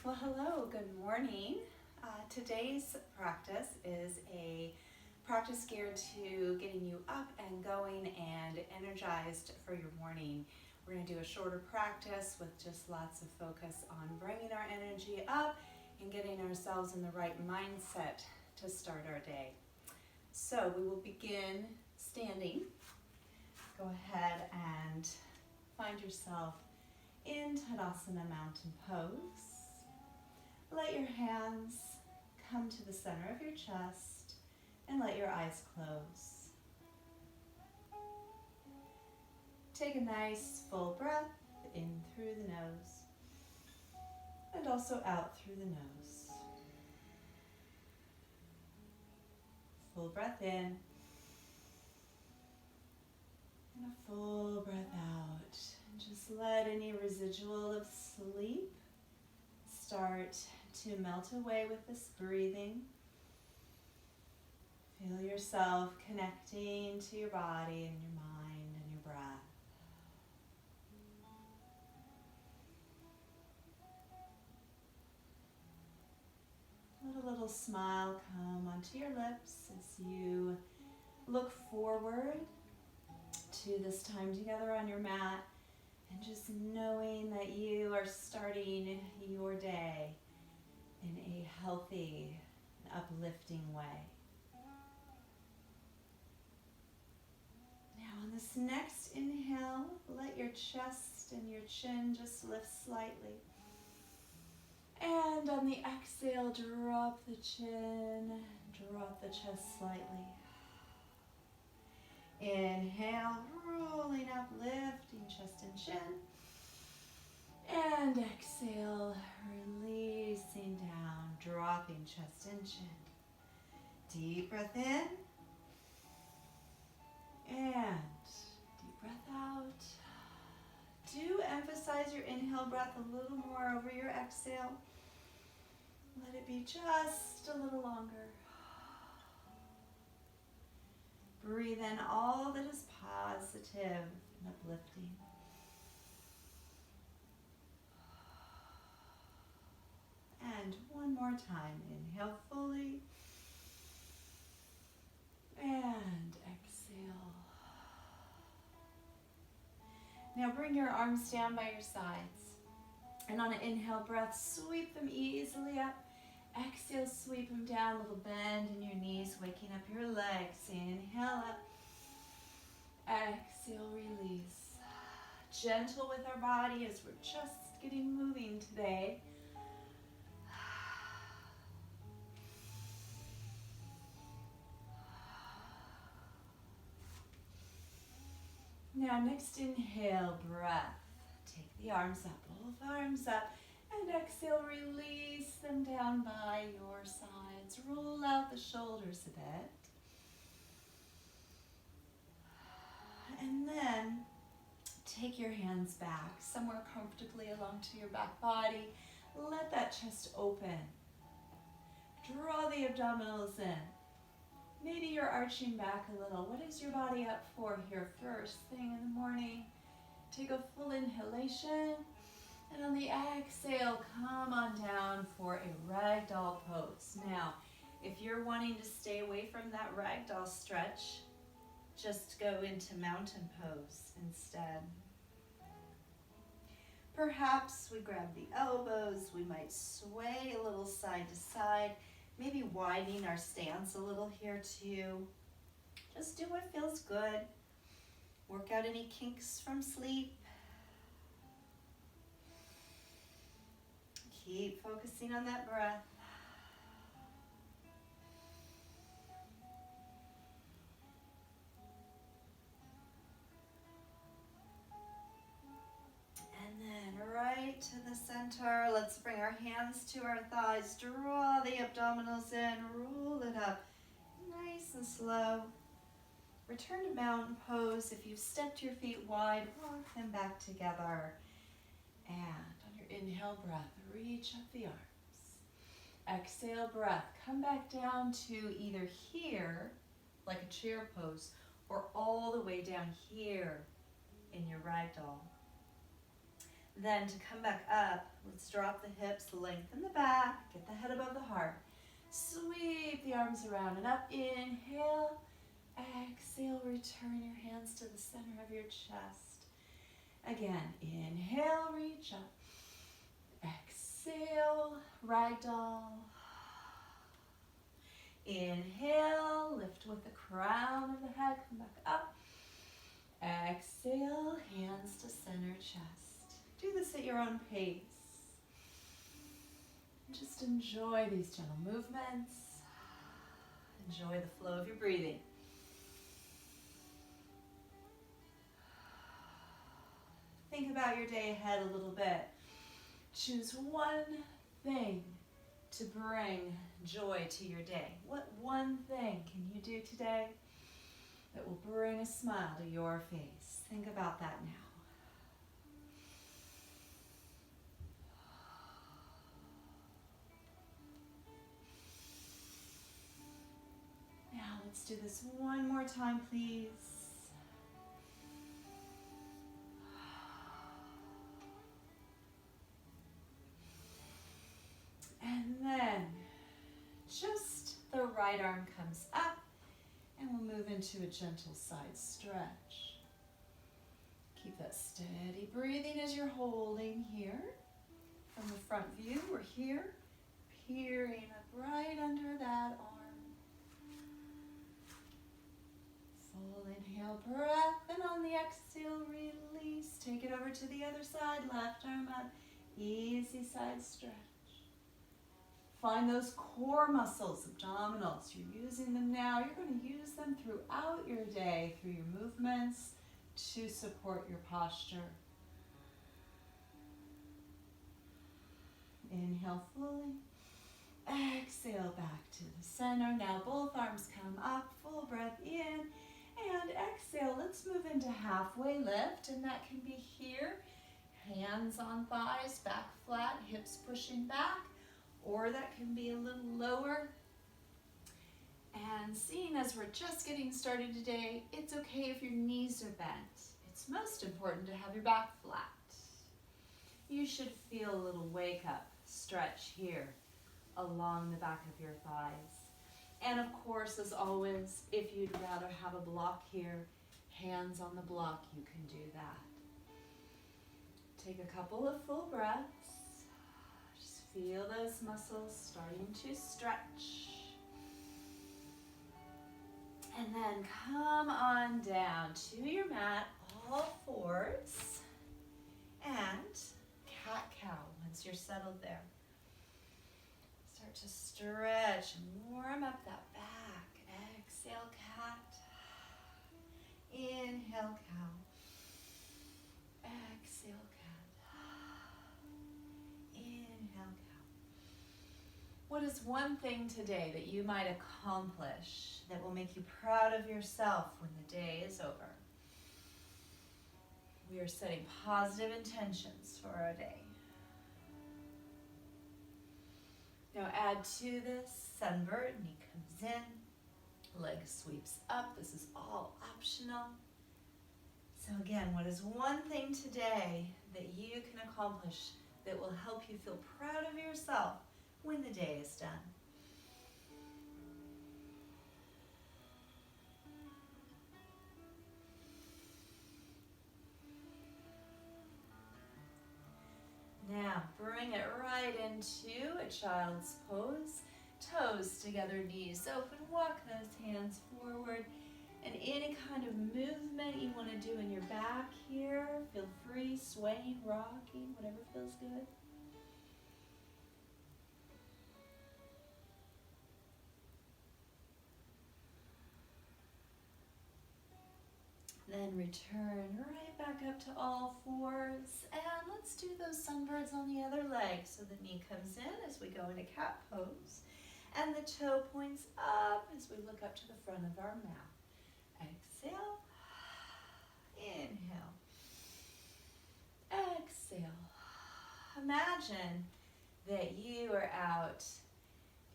Well, hello, good morning. Today's practice is a practice geared to getting you up and going and energized for your morning. We're going to do a shorter practice with just lots of focus on bringing our energy up and getting ourselves in the right mindset to start our day. So we will begin standing. Go ahead and find yourself in Tadasana Mountain Pose. Let your hands come to the center of your chest and let your eyes close. Take a nice full breath in through the nose and also out through the nose. Full breath in and a full breath out. And just let any residual of sleep start to melt away with this breathing. Feel yourself connecting to your body and your mind and your breath. Let a little smile come onto your lips as you look forward to this time together on your mat, and just knowing that you are starting your day in a healthy, uplifting way. Now on this next inhale, let your chest and your chin just lift slightly. And on the exhale, drop the chin, drop the chest slightly. Inhale, rolling up, lifting chest and chin. And exhale, releasing down, dropping chest and chin. Deep breath in. And deep breath out. Do emphasize your inhale breath a little more over your exhale. Let it be just a little longer. Breathe in all that is positive and uplifting. And one more time. Inhale fully. And exhale. Now bring your arms down by your sides. And on an inhale breath, sweep them easily up. Exhale, sweep them down, a little bend in your knees, waking up your legs. Inhale up. Exhale, release. Gentle with our body as we're just getting moving today. Now next inhale, breath. Take the arms up, both arms up. And exhale, release them down by your sides. Roll out the shoulders a bit. And then take your hands back somewhere comfortably along to your back body. Let that chest open. Draw the abdominals in. Maybe you're arching back a little. What is your body up for here first thing in the morning? Take a full inhalation. And on the exhale, come on down for a ragdoll pose. Now, if you're wanting to stay away from that ragdoll stretch, just go into mountain pose instead. Perhaps we grab the elbows, we might sway a little side to side, maybe widening our stance a little here too. Just do what feels good. Work out any kinks from sleep. Keep focusing on that breath. And then right to the center, let's bring our hands to our thighs. Draw the abdominals in, roll it up, nice and slow. Return to mountain pose. If you've stepped your feet wide, walk them back together. And on your inhale breath, reach up the arms. Exhale breath, come back down to either here, like a chair pose, or all the way down here in your ragdoll. Then to come back up, let's drop the hips, lengthen the back, get the head above the heart. Sweep the arms around and up. Inhale. Exhale, return your hands to the center of your chest. Again, inhale, reach up. Exhale, ragdoll. Inhale, lift with the crown of the head, come back up. Exhale, hands to center chest. Do this at your own pace. Just enjoy these gentle movements. Enjoy the flow of your breathing. Think about your day ahead a little bit. Choose one thing to bring joy to your day. What one thing can you do today that will bring a smile to your face? Think about that now. Now let's do this one more time, please. And then just the right arm comes up and we'll move into a gentle side stretch. Keep that steady breathing as you're holding here. From the front view, we're here, peering up right under that arm. Full inhale, breath, and on the exhale, release. Take it over to the other side, left arm up, easy side stretch. Find those core muscles, abdominals. You're using them now. You're going to use them throughout your day, through your movements, to support your posture. Inhale fully. Exhale back to the center. Now both arms come up, full breath in. And exhale, let's move into halfway lift. And that can be here, hands on thighs, back flat, hips pushing back. Or that can be a little lower. And seeing as we're just getting started today, it's okay if your knees are bent. It's most important to have your back flat. You should feel a little wake up stretch here along the back of your thighs. And of course, as always, if you'd rather have a block here, hands on the block, you can do that. Take a couple of full breaths. Feel those muscles starting to stretch. And then come on down to your mat, all fours, and cat-cow once you're settled there. Start to stretch and warm up that back. Exhale, cat. Inhale, cow. Exhale, cat. Inhale, cow. What is one thing today that you might accomplish that will make you proud of yourself when the day is over? We are setting positive intentions for our day. Now add to this, sunbird, knee comes in, leg sweeps up. This is all optional. So again, what is one thing today that you can accomplish that will help you feel proud of yourself when the day is done? Now bring it right into a child's pose. Toes together, knees open, walk those hands forward. And any kind of movement you want to do in your back here, feel free, swaying, rocking, whatever feels good. Then return right back up to all fours. And let's do those sunbirds on the other leg. So the knee comes in as we go into cat pose. And the toe points up as we look up to the front of our mat. Exhale. Inhale. Exhale. Imagine that you are out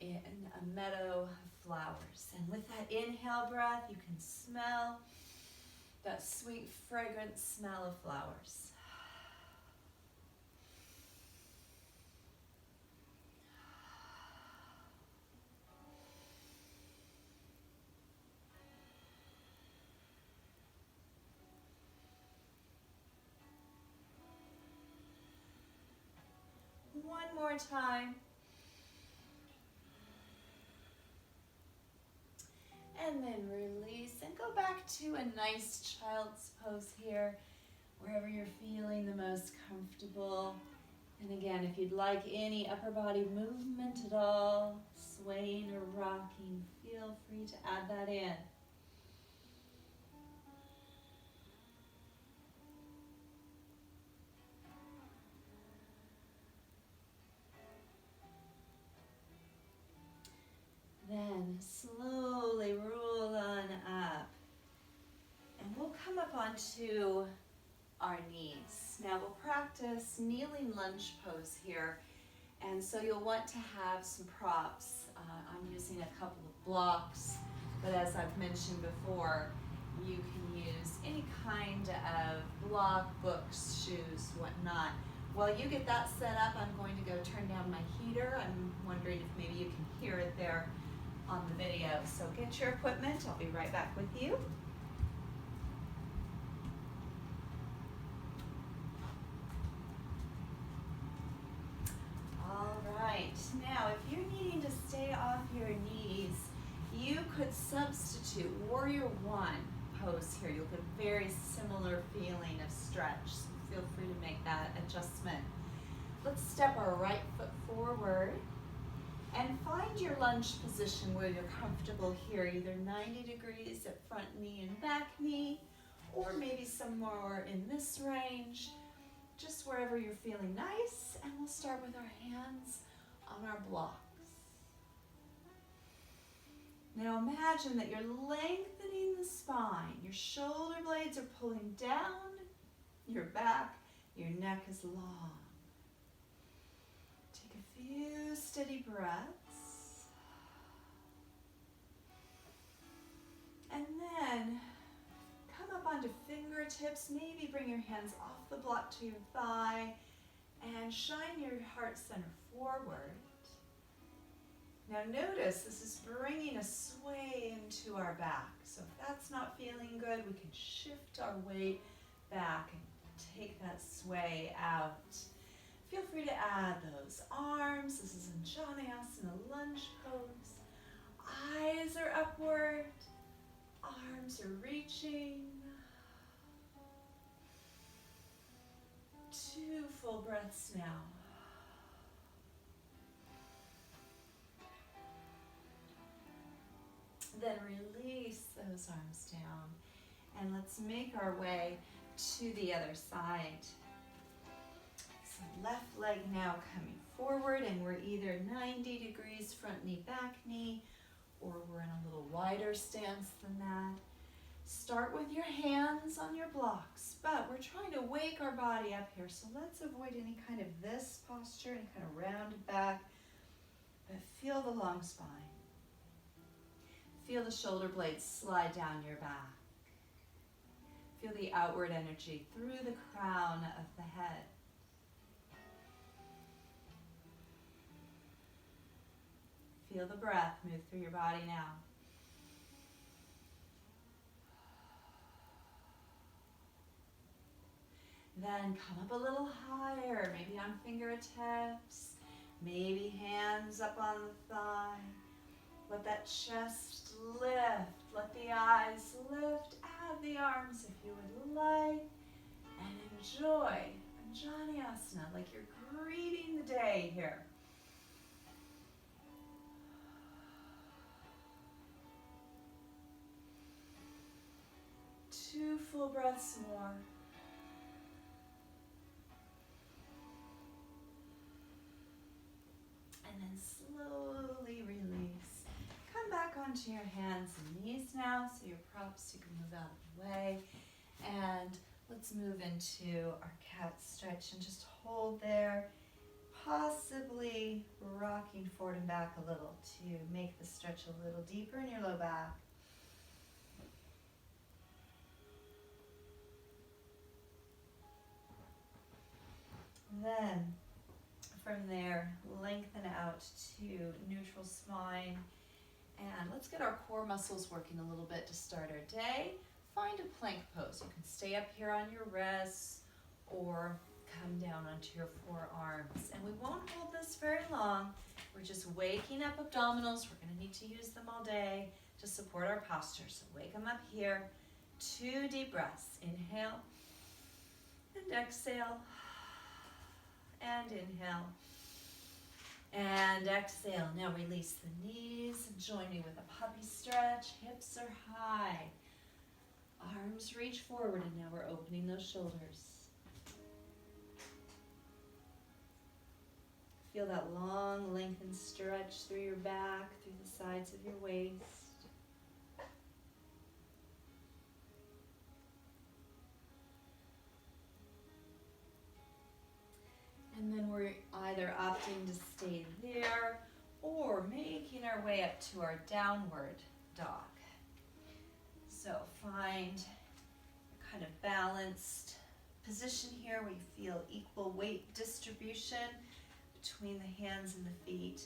in a meadow of flowers. And with that inhale breath, you can smell that sweet, fragrant smell of flowers. more time. And then release and go back to a nice child's pose here, wherever you're feeling the most comfortable. And again, if you'd like any upper body movement at all, swaying or rocking, feel free to add that in. Then slowly roll on up. And we'll come up onto our knees. Now we'll practice kneeling lunge pose here. And so you'll want to have some props. I'm using a couple of blocks, but as I've mentioned before, you can use any kind of block, books, shoes, whatnot. While you get that set up, I'm going to go turn down my heater. I'm wondering if maybe you can hear it there on the video. So get your equipment. I'll be right back with you. All right, now if you're needing to stay off your knees, you could substitute Warrior One pose here. You'll get a very similar feeling of stretch, so feel free to make that adjustment. Let's step our right foot forward and find your lunge position where you're comfortable here, either 90 degrees at front knee and back knee, or maybe somewhere in this range, just wherever you're feeling nice. And we'll start with our hands on our blocks. Now imagine that you're lengthening the spine. Your shoulder blades are pulling down, your back, your neck is long. Take a few steady breaths. And then come up onto fingertips. Maybe bring your hands off the block to your thigh and shine your heart center forward. Now notice this is bringing a sway into our back. So if that's not feeling good, we can shift our weight back and take that sway out. Feel free to add those arms. This is in Janayasana lunge pose. Eyes are upward. Arms are reaching. 2 full breaths now. Then release those arms down. And let's make our way to the other side. So left leg now coming forward, and we're either 90 degrees front knee, back knee, or we're in a little wider stance than that. Start with your hands on your blocks, but we're trying to wake our body up here, so let's avoid any kind of this posture, any kind of rounded back, but feel the long spine. Feel the shoulder blades slide down your back. Feel the outward energy through the crown of the head. Feel the breath move through your body now. Then come up a little higher, maybe on fingertips, maybe hands up on the thigh. Let that chest lift, let the eyes lift, add the arms if you would like, and enjoy Janayasana like you're greeting the day here. Two full breaths more. And then slowly release. Come back onto your hands and knees now, so your props, you can move out of the way. And let's move into our cat stretch and just hold there, possibly rocking forward and back a little to make the stretch a little deeper in your low back. Then from there, lengthen out to neutral spine. And let's get our core muscles working a little bit to start our day. Find a plank pose. You can stay up here on your wrists or come down onto your forearms. And we won't hold this very long. We're just waking up abdominals. We're going to need to use them all day to support our posture. So wake them up here. 2 deep breaths. Inhale and exhale. And inhale. And exhale. Now release the knees. Join me with a puppy stretch. Hips are high. Arms reach forward, and now we're opening those shoulders. Feel that long, lengthened stretch through your back, through the sides of your waist. And then we're either opting to stay there or making our way up to our downward dog. So find a kind of balanced position here where you feel equal weight distribution between the hands and the feet.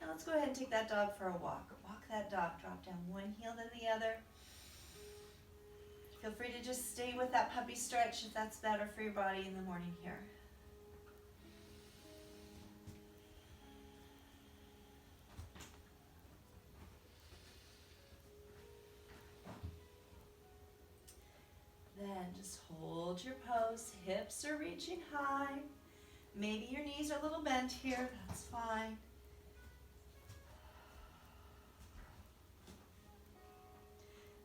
And let's go ahead and take that dog for a walk. Walk that dog, drop down one heel then the other. Feel free to just stay with that puppy stretch if that's better for your body in the morning here. Then just hold your pose. Hips are reaching high. Maybe your knees are a little bent here. That's fine.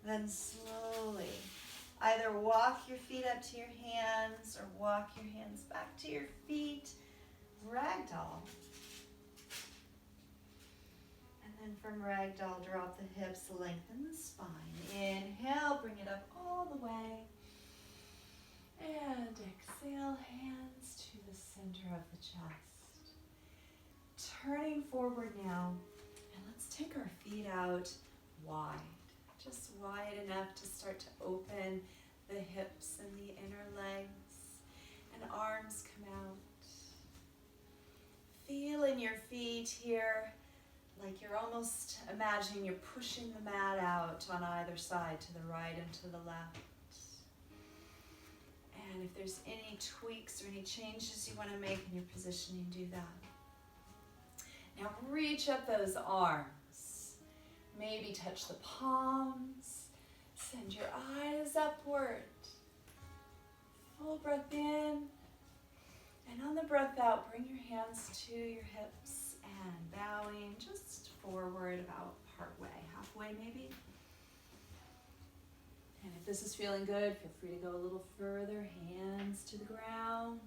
Then slowly, either walk your feet up to your hands or walk your hands back to your feet. Ragdoll. And then from ragdoll, drop the hips, lengthen the spine. Inhale, bring it up all the way. And exhale, hands to the center of the chest. Turning forward now, and let's take our feet out wide. Just wide enough to start to open the hips and the inner legs, and arms come out. Feel in your feet here, like you're almost imagining you're pushing the mat out on either side, to the right and to the left. And if there's any tweaks or any changes you want to make in your positioning, do that. Now reach up those arms. Maybe touch the palms. Send your eyes upward. Full breath in. And on the breath out, bring your hands to your hips and bowing just forward about partway, halfway maybe. And if this is feeling good, feel free to go a little further, hands to the ground.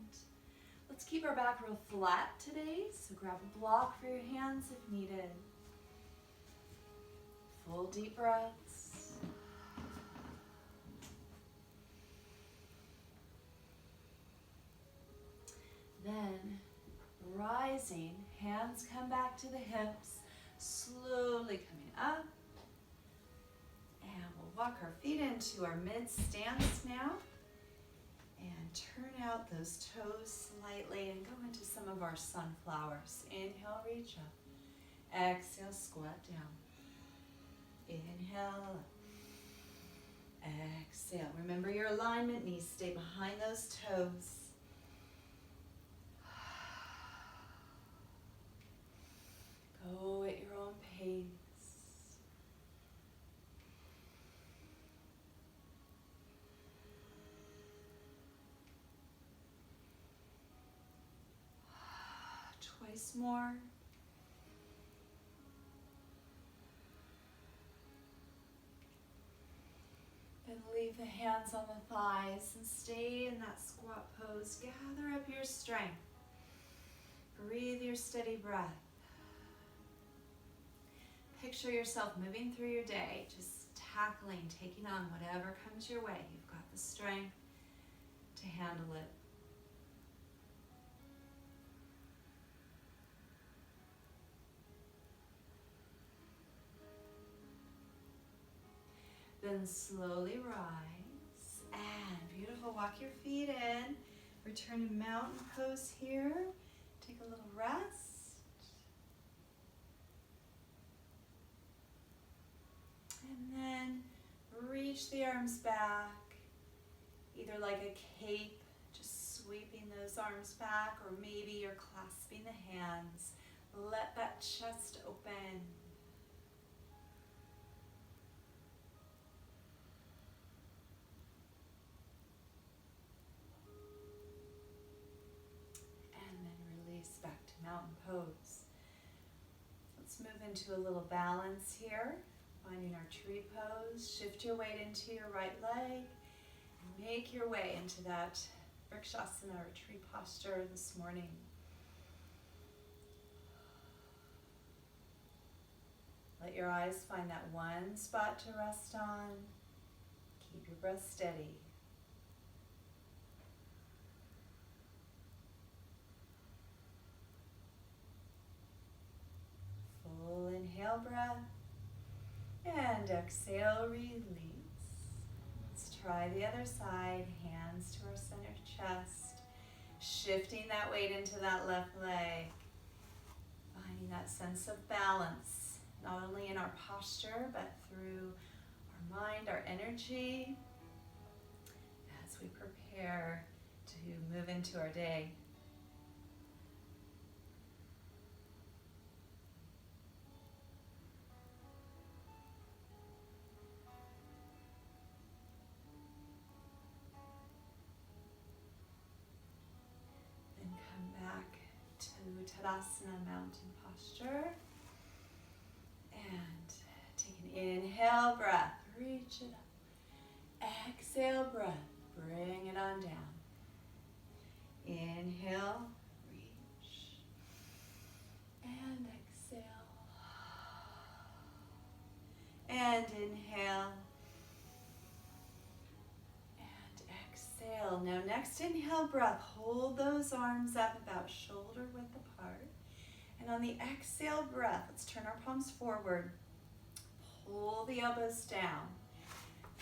Let's keep our back real flat today, so grab a block for your hands if needed. Full deep breaths. Then, rising, hands come back to the hips, slowly coming up. And we'll walk our feet into our mid stance now. And turn out those toes slightly and go into some of our sunflowers. Inhale, reach up. Exhale, squat down. Inhale. Exhale. Remember your alignment. Knees stay behind those toes. Go at your own pace. Twice more. Then leave the hands on the thighs and stay in that squat pose. Gather up your strength. Breathe your steady breath. Picture yourself moving through your day, just tackling, taking on whatever comes your way. You've got the strength to handle it. Then slowly rise, and beautiful, walk your feet in. Return to mountain pose here. Take a little rest. And then reach the arms back, either like a cape, just sweeping those arms back, or maybe you're clasping the hands. Let that chest open. And then release back to mountain pose. Let's move into a little balance here. Finding our tree pose. Shift your weight into your right leg. And make your way into that Vrikshasana or tree posture this morning. Let your eyes find that one spot to rest on. Keep your breath steady. Full inhale breath. And exhale, release. Let's try the other side. Hands to our center chest. Shifting that weight into that left leg. Finding that sense of balance, not only in our posture, but through our mind, our energy, as we prepare to move into our day. Then come back to Tadasana, mountain posture. And take an inhale, breath, reach it up. Exhale, breath, bring it on down. Inhale, reach. And exhale. And inhale. And exhale. Now next inhale, breath, hold those arms up about shoulder width apart. And on the exhale breath, let's turn our palms forward. Pull the elbows down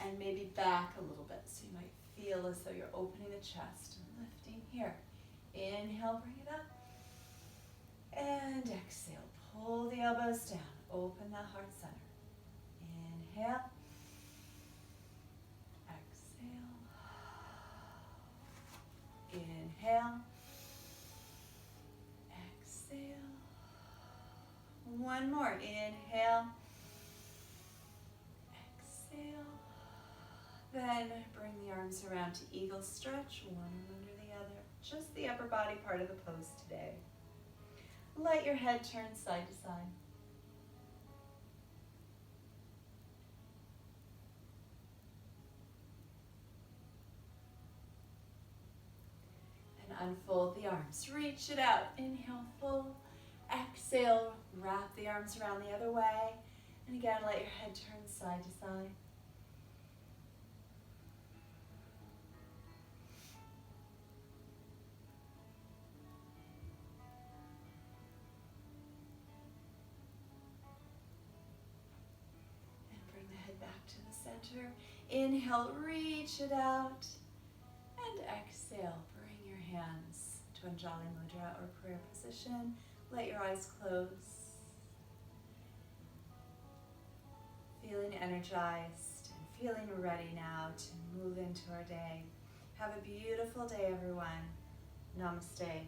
and maybe back a little bit. So you might feel as though you're opening the chest and lifting here. Inhale, bring it up. And exhale, pull the elbows down. Open that heart center. Inhale. Exhale. Inhale. Exhale. One more. Inhale. Exhale. Then bring the arms around to eagle stretch, one under the other. Just the upper body part of the pose today. Let your head turn side to side. And unfold the arms. Reach it out. Inhale, full. Exhale, wrap the arms around the other way. And again, let your head turn side to side. And bring the head back to the center. Inhale, reach it out. And exhale, bring your hands to Anjali Mudra or prayer position. Let your eyes close. Feeling energized and feeling ready now to move into our day. Have a beautiful day, everyone. Namaste.